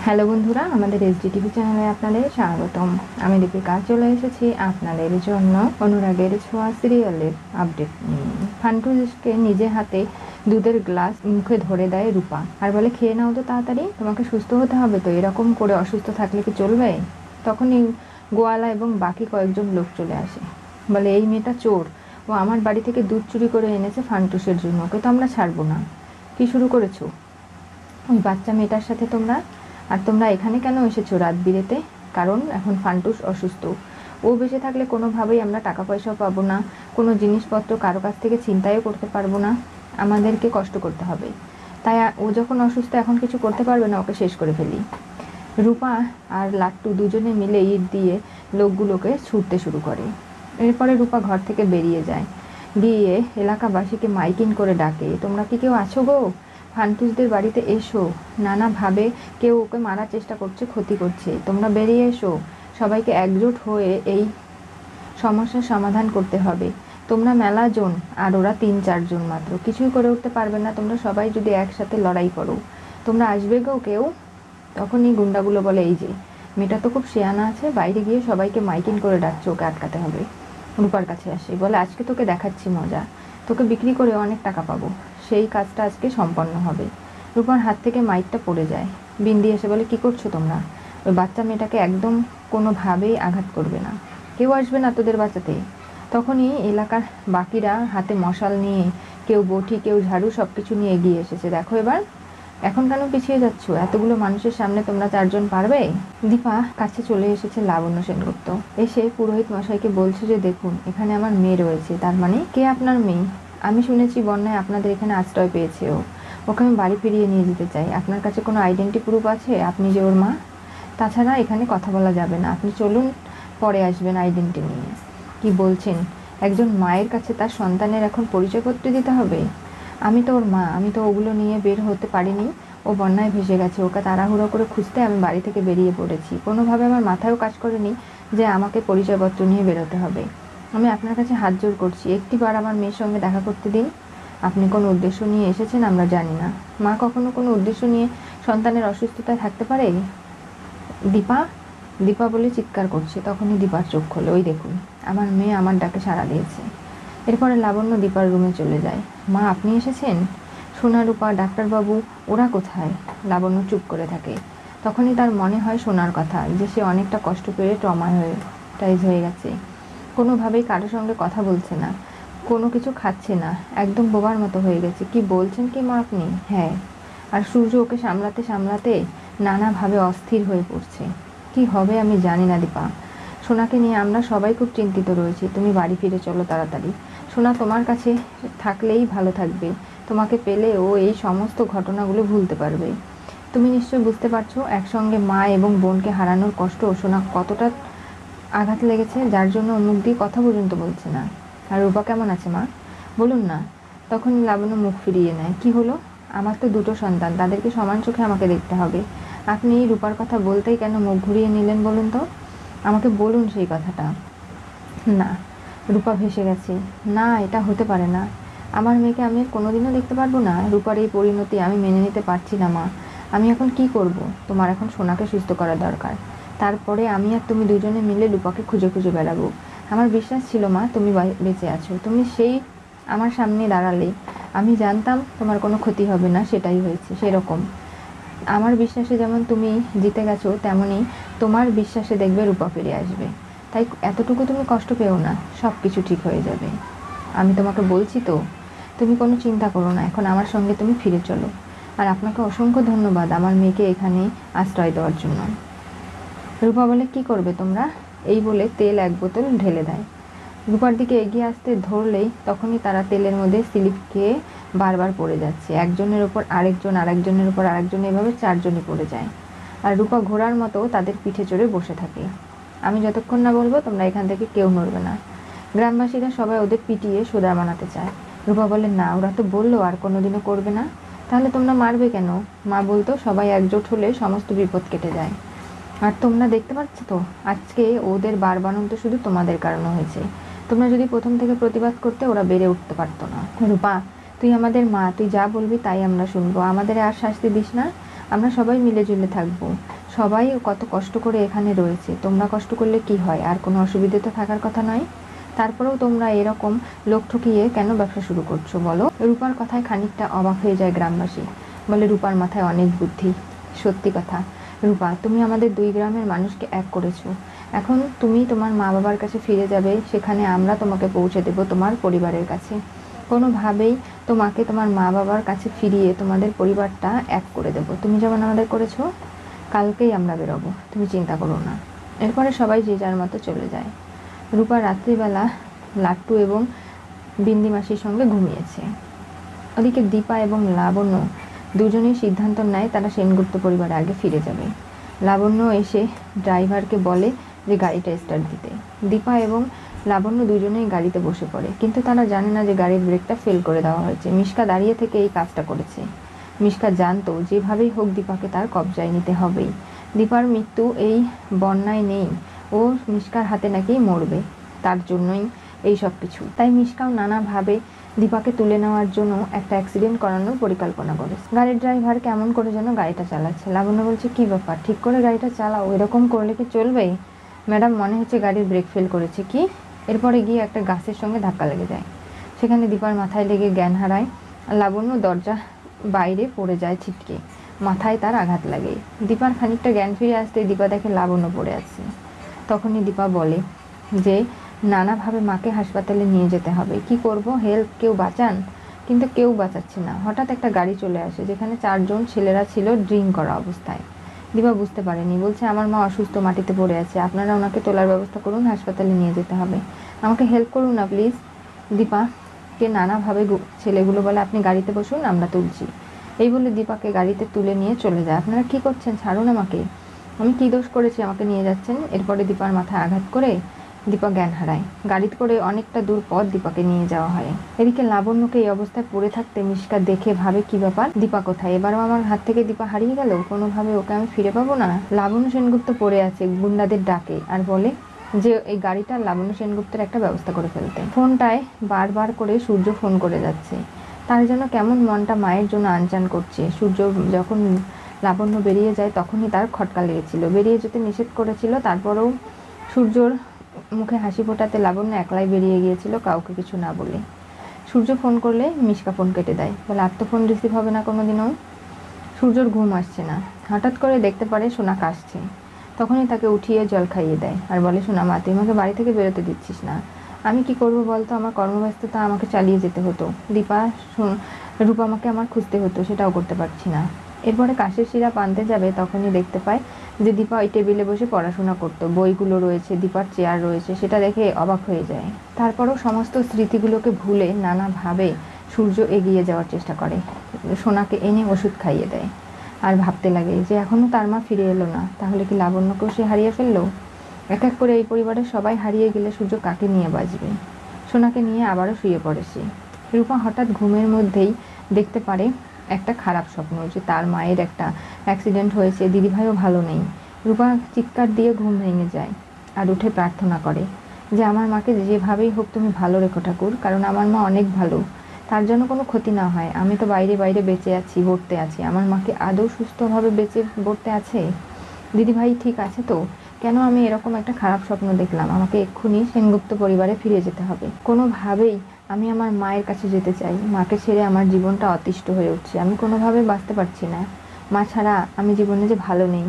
Hello বন্ধুরা, আমাদের SDTV চ্যানেলে আপনাদের স্বাগতম। আমি দীপিকা চলে এসেছি আপনাদের জন্য অনুরাগের ছোঁয়া সিরিয়ালের আপডেট নিয়ে। ফান্টুজকে নিজে হাতে দুধের গ্লাস মুখে ধরে দেয় রূপা, আর বলে খেয়ে নাও তো তাড়াতাড়ি, তোমাকে সুস্থ হতে হবে তো, এরকম করে অসুস্থ থাকলে কি চলবে? তখনই গোয়ালা এবং বাকি কয়েকজন লোক চলে আসে, বলে এই মেয়েটা চোর, ও আমার বাড়ি থেকে দুধ চুরি করে এনেছে ফান্টুসের জন্য, ওকে তো আমরা ছাড়বো না। কি শুরু করেছো ওই বাচ্চা মেয়েটার সাথে তোমরা? আর তোমরা এখানে কেন এসেছো রাত বিরেতে? কারণ এখন ফান্টুস অসুস্থ, ও বেঁচে থাকলে কোনোভাবেই আমরা টাকা পয়সাও পাবো না, কোনো জিনিসপত্র কারো কাছ থেকে ছিনতাইও করতে পারবো না, আমাদেরকে কষ্ট করতে হবে। তাই ও যখন অসুস্থ এখন কিছু করতে পারবে না, ওকে শেষ করে ফেলি। রূপা আর লাট্টু দুজনে মিলে ইট দিয়ে লোকগুলোকে ছুটতে শুরু করে। এরপরে রূপা ঘর থেকে বেরিয়ে যায়, গিয়ে এলাকাবাসীকে মাইকিং করে ডাকে, তোমরা কি কেউ আছো গো? ফান্টুসদের বাড়িতে এসো, নানাভাবে কেউ ওকে মারার চেষ্টা করছে, ক্ষতি করছে, তোমরা বেরিয়ে এসো, সবাইকে একজোট হয়ে এই সমস্যার সমাধান করতে হবে। তোমরা মেলা জন, আর ওরা 3-4 জন মাত্র, কিছুই করে উঠতে পারবে না তোমরা সবাই যদি একসাথে লড়াই করো। তোমরা আসবে গো কেউ? তখনই গুন্ডাগুলো বলে, এই যে মেয়েটা তো খুব শেয়ানা আছে, বাইরে গিয়ে সবাইকে মাইকিং করে ডাকছে, ওকে আটকাতে হবে। রূপার কাছে আসে, বলে আজকে তোকে দেখাচ্ছি মজা, তোকে বিক্রি করে অনেক টাকা পাবো, সেই কাজটা আজকে সম্পন্ন হবে। রূপার হাত থেকে মাইকটা পড়ে যায়। বিন্দি এসে বলে, কি করছো তোমরা? ওই বাচ্চা মেয়েটাকে একদম কোনোভাবেই আঘাত করবে না, কেউ আসবে না তোদের বাঁচাতে। তখনই এলাকার বাকিরা হাতে মশাল নিয়ে, কেউ বটি, কেউ ঝাড়ু, সব কিছু নিয়ে এগিয়ে এসেছে। দেখো এবার, এখন কেন পিছিয়ে যাচ্ছ? এতগুলো মানুষের সামনে তোমরা 4 জন পারবে? দীপা কাছে চলে এসেছে লাবণ্য সেনগুপ্ত, এসে পুরোহিত মশাইকে বলছে যে দেখুন, এখানে আমার মেয়ে রয়েছে। তার মানে কে আপনার মেয়ে? আমি শুনেছি বন্যায় আপনাদের এখানে আশ্রয় পেয়েছে ও, ওকে আমি বাড়ি ফিরিয়ে নিয়ে যেতে চাই। আপনার কাছে কোনো আইডেন্টি প্রুফ আছে আপনি যে ওর মা? তাছাড়া এখানে কথা বলা যাবে না, আপনি চলুন, পরে আসবেন আইডেন্টি নিয়ে। কি বলছেন? একজন মায়ের কাছে তার সন্তানের এখন পরিচয়পত্র দিতে হবে? আমি তো ওর মা, আমি তো ওগুলো নিয়ে বের হতে পারিনি, ও বন্যায় ভেসে গেছে, ওকে তাড়াহুড়ো করে খুঁজতে আমি বাড়ি থেকে বেরিয়ে পড়েছি, কোনোভাবে আমার মাথায়ও কাজ করেনি যে আমাকে পরিচয়পত্র নিয়ে বেরোতে হবে। আমি আপনার কাছে হাত জোড় করছি, একটিবার আমার মেয়ের সঙ্গে দেখা করতে দিন। আপনি কোন উদ্দেশ্য নিয়ে এসেছেন আমরা জানি না, মা কখনো কোনো উদ্দেশ্য নিয়ে সন্তানের অসুস্থতায় থাকতে পারে? দীপা, দীপা বলে চিৎকার করছে। তখনই দীপার চোখ খোলে, ওই দেখুন আমার মেয়ে আমার ডাকে সাড়া দিয়েছে। এরপরে লাবণ্য দীপার রুমে চলে যায়। মা আপনি এসেছেন? সোনা, রূপা, ডাক্তারবাবু ওরা কোথায়? লাবণ্য চুপ করে থাকে। তখনই তার মনে হয় সোনার কথা, যে সে অনেকটা কষ্ট পেয়ে ট্রমাটাইজ হয়ে গেছে, কোনোভাবেই কারোর সঙ্গে কথা বলছে না, কোনো কিছু খাচ্ছে না, একদম বোবার মতো হয়ে গেছে। কি বলছেন কি মা আপনি? হ্যাঁ। আর সূর্য ওকে সামলাতে সামলাতে নানাভাবে অস্থির হয়ে পড়ছে। কি হবে আমি জানি না দীপা, সোনাকে নিয়ে আমরা সবাই খুব চিন্তিত রয়েছি, তুমি বাড়ি ফিরে চলো তাড়াতাড়ি। সোনা তোমার কাছে থাকলেই ভালো থাকবে, তোমাকে পেলে ও এই সমস্ত ঘটনাগুলো ভুলতে পারবে। তুমি নিশ্চয় বুঝতে পারছো একসঙ্গে মা এবং বোনকে হারানোর কষ্ট সোনা কতটা আঘাত লেগেছে, যার জন্য মুখ দিয়ে কথা পর্যন্ত বলছে না। আর রূপা কেমন আছে মা, বলুন না। তখন লাবণ্য মুখ ফিরিয়ে নেয়। কি হলো? আমার তো 2টো সন্তান, তাদেরকে সমান চোখে আমাকে দেখতে হবে। আপনি রূপার কথা বলতেই কেন মুখ ঘুরিয়ে নিলেন বলুন তো, আমাকে বলুন সেই কথাটা। না, রূপা ভেসে গেছে, না এটা হতে পারে না, আমার মেয়েকে আমি কোনোদিনও দেখতে পারবো না। রূপার এই পরিণতি আমি মেনে নিতে পারছি না মা, আমি এখন কি করব? তোমার এখন সোনাকে সুস্থ করা দরকার, তারপরে আমি আর তুমি দুজনে মিলে রূপাকে খুঁজে খুঁজে বেড়াবো। আমার বিশ্বাস ছিল মা তুমি বেঁচে আছো, তুমি সেই আমার সামনে দাঁড়ালে, আমি জানতাম তোমার কোনো ক্ষতি হবে না, সেটাই হয়েছে। সেরকম আমার বিশ্বাসে যেমন তুমি জিতে গেছো, তেমনি তোমার বিশ্বাসে দেখবে রূপা ফিরে আসবে। তাই এতটুকু তুমি কষ্ট পেও না, সব কিছু ঠিক হয়ে যাবে। আমি তোমাকে বলছি তো, তুমি কোনো চিন্তা করো না, এখন আমার সঙ্গে তুমি ফিরে চলো। আর আপনাকে অসংখ্য ধন্যবাদ আমার মেয়েকে এখানে আশ্রয় দেওয়ার জন্য। রূপা বলে, কি করবে তোমরা? এই বলে তেল 1 বোতল ঢেলে দেয়। রূপার দিকে এগিয়ে আসতে ধরলেই তখনই তারা তেলের মধ্যে স্লিপ খেয়ে বারবার পড়ে যাচ্ছে, একজনের ওপর আরেকজন, আরেকজনের ওপর আরেকজন, এভাবে 4জনই পড়ে যায়। আর রূপা ঘোড়ার মতো তাদের পিঠে চড়ে বসে থাকে। আমি যতক্ষণ না বলবো তোমরা এখান থেকে কেউ নড়বে না। গ্রামবাসীরা সবাই ওদের পিটিয়ে সোদা বানাতে চায়। রূপা বলে, না ওরা তো বললো আর কোনোদিনও করবে না, তাহলে তোমরা মারবে কেন? মা বলতো সবাই একজোট হলে সমস্ত বিপদ কেটে যায়। আর তোমরা দেখতে পাচ্ছ তো আজকে ওদের বারবারন্ত শুধু তোমাদের কারণে হয়েছে, তোমরা যদি প্রথম থেকে প্রতিবাদ করতে ওরা বেড়ে উঠতে পারতো না। রূপা তুই আমাদের মা, তুই যা বলবি তাই আমরা শুনবো, আমাদের আর শাস্তি দিস না, আমরা সবাই মিলে জুলে থাকবো। সবাই কত কষ্ট করে এখানে রয়েছে, তোমরা কষ্ট করলে কি হয়, আর কোনো অসুবিধে তো থাকার কথা নয়। তারপরেও তোমরা এরকম লোক ঠকিয়ে কেন ব্যবসা শুরু করছো বলো? রূপার কথায় খানিকটা অবাক হয়ে যায় গ্রামবাসী। বলে, রূপার মাথায় অনেক বুদ্ধি। সত্যি কথা রূপা, তুমি আমাদের 2 গ্রামের মানুষকে এক করেছো। এখন তুমি তোমার মা বাবার কাছে ফিরে যাবে, সেখানে আমরা তোমাকে পৌঁছে দেব তোমার পরিবারের কাছে। কোনোভাবেই তোমাকে তোমার মা বাবার কাছে ফিরিয়ে তোমাদের পরিবারটা এক করে দেব, তুমি যেমন আমাদের করেছো। কালকেই আমরা বেরোবো, তুমি চিন্তা করো না। এরপরে সবাই যে যার মতো চলে যায়। রূপা রাত্রিবেলা লাট্টু এবং বিন্দি মাসির সঙ্গে ঘুমিয়েছে। ওদিকে দীপা এবং লাবণ্য দুজনেই সিদ্ধান্ত নেয় তারা সেনগুপ্ত পরিবারে আগে ফিরে যাবে। লাবণ্য এসে ড্রাইভারকে বলে যে গাড়িটা স্টার্ট দিতে। দীপা এবং লাবণ্য দুজনেই গাড়িতে বসে পড়ে, কিন্তু তারা জানে না যে গাড়ির ব্রেকটা ফেল করে দেওয়া হয়েছে। মিশকা দাঁড়িয়ে থেকে এই কাজটা করেছে। মিশকা জানতো যেভাবেই হোক দীপাকে তার কবজায় নিতে হবেই। দীপার মৃত্যু এই বন্যায় নেই, ও মিশকার হাতে নাকি মরবে, তার জন্যই এই সব কিছু। তাই মিশকাও নানাভাবে দীপাকে তুলে নেওয়ার জন্য একটা অ্যাক্সিডেন্ট করানোর পরিকল্পনা করেছে। গাড়ির ড্রাইভার কেমন করে যেন গাড়িটা চালাচ্ছে। লাবণ্য বলছে, কি ব্যাপার, ঠিক করে গাড়িটা চালাও, এরকম করলে কি চলবে? ম্যাডাম, মনে হচ্ছে গাড়ির ব্রেক ফেল করেছে। কি? এরপরে গিয়ে একটা গাছের সঙ্গে ধাক্কা লেগে যায়, সেখানে দীপার মাথায় লেগে জ্ঞান হারায়। লাবণ্য দরজা বাইরে পড়ে যায় ছিটকে, মাথায় তার আঘাত লাগে। দীপার খানিকটা জ্ঞান ফিরে আসতে দীপা দেখে লাবণ্য পড়ে আছে। তখনই দীপা বলে যে নানাভাবে মাকে হাসপাতালে নিয়ে যেতে হবে, কি করব, হেল্প, কেউ বাঁচান। কিন্তু কেউ বাঁচাচ্ছে না। হঠাৎ একটা গাড়ি চলে আসে, যেখানে 4 জন ছেলেরা ছিল ড্রিঙ্ক করা অবস্থায়। দীপা বুঝতে পারেনি, বলছে, আমার মা অসুস্থ, মাটিতে পড়ে আছে, আপনারা ওনাকে তোলার ব্যবস্থা করুন, হাসপাতালে নিয়ে যেতে হবে, আমাকে হেল্প করুন না প্লিজ। দীপাকে নানাভাবে ছেলেগুলো বলে, আপনি গাড়িতে বসুন, আমরা তুলছি। এই বলে দীপাকে গাড়িতে তুলে নিয়ে চলে যায়। আপনারা কি করছেন, ছাড়ুন আমাকে, আমি কি দোষ করেছি আমাকে নিয়ে যাচ্ছেন? এরপরে দীপার মাথায় আঘাত করে দীপা জ্ঞান হারায়। গাড়িতে করে অনেকটা দূর পথ দীপাকে নিয়ে যাওয়া হয়। এদিকে লাবণ্যকে এই অবস্থায় পড়ে থাকতে মিশকা দেখে ভাবে, কি ব্যাপার, দীপা কোথায়? এবারও আমার হাত থেকে দীপা হারিয়ে গেল, কোনোভাবে ওকে আমি ফিরে পাবো না। লাবণ্য সেনগুপ্ত পড়ে আছে গুন্ডাদের ডাকে, আর বলে যে এই গাড়িটা লাবণ্য সেনগুপ্তের একটা ব্যবস্থা করে ফেলতে। ফোনটায় বারবার করে সূর্য ফোন করে যাচ্ছে, তার যেন কেমন মনটা মায়ের জন্য আনচান করছে। সূর্য যখন লাবণ্য বেরিয়ে যায় তখনই তার খটকা লেগেছিল, বেরিয়ে যেতে নিষেধ করেছিল, তারপরেও সূর্যর মুখে হাসি ফোটাতে লাবণ্য একলাই বেরিয়ে গিয়েছিল, কাউকে কিছু না বলে। সূর্য ফোন করলে মিশকা ফোন কেটে দেয়, বলে আর তো ফোন রিসিভ হবে না কোনোদিনও। সূর্যর ঘুম আসছে না, হঠাৎ করে দেখতে পারে সোনা কাশছে। তখনই তাকে উঠিয়ে জল খাইয়ে দেয় আর বলে, সোনা মা, তুই আমাকে বাড়ি থেকে বেরোতে দিচ্ছিস না, আমি কি করবো বলতো, আমার কর্মব্যস্ততা, আমাকে চালিয়ে যেতে হতো, রূপা আমাকে আমার খুঁজতে হতো, সেটাও করতে পারছি না। এরপরে কাশের সিরাপ আনতে যাবে, তখনই দেখতে পায় যে দীপা ওই টেবিলে বসে পড়াশোনা করতো, বইগুলো রয়েছে, দীপার চেয়ার রয়েছে, সেটা দেখে অবাক হয়ে যায়। তারপরও সমস্ত স্মৃতিগুলোকে ভুলে নানাভাবে সূর্য এগিয়ে যাওয়ার চেষ্টা করে, সোনাকে এনে ওষুধ খাইয়ে দেয়, আর ভাবতে লাগে যে এখনও তার মা ফিরে এলো না, তাহলে কি লাবণ্যকেও সে হারিয়ে ফেললো? এক এক করে এই পরিবারের সবাই হারিয়ে গেলে সূর্য কাকে নিয়ে বাঁচবে? সোনাকে নিয়ে আবারও শুয়ে পড়ে সে। রূপা হঠাৎ ঘুমের মধ্যেই দেখতে পারে একটা খারাপ স্বপ্ন, যে তার মায়ের একটা অ্যাক্সিডেন্ট হয়েছে, দিদিভাইও ভালো নেই। রূপা চিৎকার দিয়ে ঘুম ভেঙে যায় আর উঠে প্রার্থনা করে যে আমার মাকে যেভাবেই হোক তুমি ভালো রেখো ঠাকুর, কারণ আমার মা অনেক ভালো, তার জন্য কোনো ক্ষতি না হয়। আমি তো বাইরে বাইরে বেঁচে আছি, বর্তে আছি, আমার মাকে আদৌ সুস্থভাবে বেঁচে বর্তে আছে? দিদিভাই ঠিক আছে তো? কেন আমি এরকম একটা খারাপ স্বপ্ন দেখলাম? আমাকে এক্ষুনি সেনগুপ্ত পরিবারে ফিরে যেতে হবে, কোনোভাবেই আমি আমার মায়ের কাছে যেতে চাই। মাকে ছেড়ে আমার জীবনটা অতিষ্ঠ হয়ে উঠছে, আমি কোনোভাবে বাঁচতে পারছি না, মা ছাড়া আমি জীবনে যে ভালো নেই।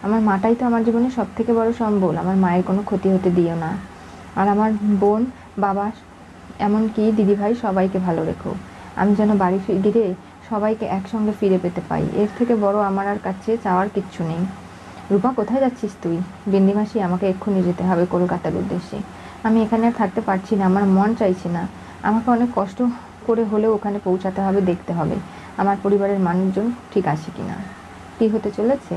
আমার মাটাই তো আমার জীবনে সব থেকে বড় সম্বল, আমার মায়ের কোনো ক্ষতি হতে দিও না, আর আমার বোন, বাবা, এমনকি দিদিভাই সবাইকে ভালো রেখো। আমি যেন বাড়ি ফিরে সবাইকে একসঙ্গে ফিরে পেতে পাই, এর থেকে বড় আমার আর কাছে চাওয়ার কিচ্ছু নেই। রূপা, কোথায় যাচ্ছিস তুই? বিন্দি মাসি, আমাকে এক্ষুনি যেতে হবে কলকাতার উদ্দেশ্যে, আমি এখানে আর থাকতে পারছি না, আমার মন চাইছে না, আমাকে অনেক কষ্ট করে হলেও ওখানে পৌঁছাতে হবে, দেখতে হবে আমার পরিবারের মানুষজন ঠিক আছে কিনা। কি হতে চলেছে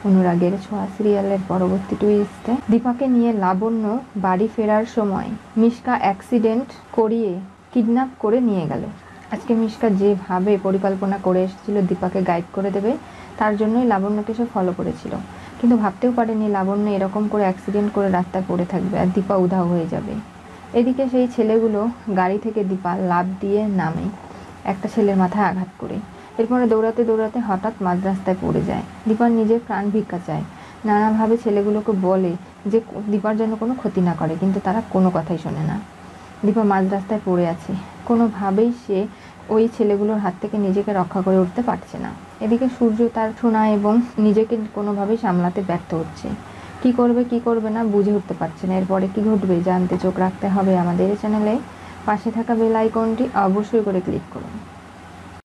অনুরাগের ছোঁয়া সিরিয়ালের পরবর্তী টুইস্টে? দীপাকে নিয়ে লাবণ্য বাড়ি ফেরার সময় মিশকা অ্যাক্সিডেন্ট করিয়ে কিডন্যাপ করে নিয়ে গেল। আজকে মিশকা যেভাবে পরিকল্পনা করে এসেছিল দীপাকে গাইড করে দেবে, তার জন্যই লাবণ্যকে সে ফলো করেছিল, কিন্তু ভাবতেও পারেনি লাবণ্য এরকম করে অ্যাক্সিডেন্ট করে রাস্তায় পড়ে থাকবে আর দীপা উধাও হয়ে যাবে। এদিকে সেই ছেলেগুলো গাড়ি থেকে দীপা লাফ দিয়ে নামে একটা ছেলের মাথায় আঘাত করে। এরপরে দৌড়াতে দৌড়াতে হঠাৎ মাঝ রাস্তায় পড়ে যায়। দীপার নিজের প্রাণ ভিক্ষা চায়, নানাভাবে ছেলেগুলোকে বলে যে দীপার জন্য কোনো ক্ষতি না করে, কিন্তু তারা কোনো কথাই শোনে না। দীপা মাঝ রাস্তায় পড়ে আছে, কোনোভাবেই সে ওই ছেলেগুলোর হাত থেকে নিজেকে রক্ষা করে উঠতে পারছে না। এদিকে সূর্য তার শোনা এবং নিজেকে কোনোভাবেই সামলাতে ব্যর্থ হচ্ছে। কি করবে না বুঝে উঠতে পারছে না। এরপরে কি ঘটবে জানতে চোখ রাখতে হবে আমাদের চ্যানেলে। পাশে থাকা বেল আইকনটি অবশ্যই করে ক্লিক করুন।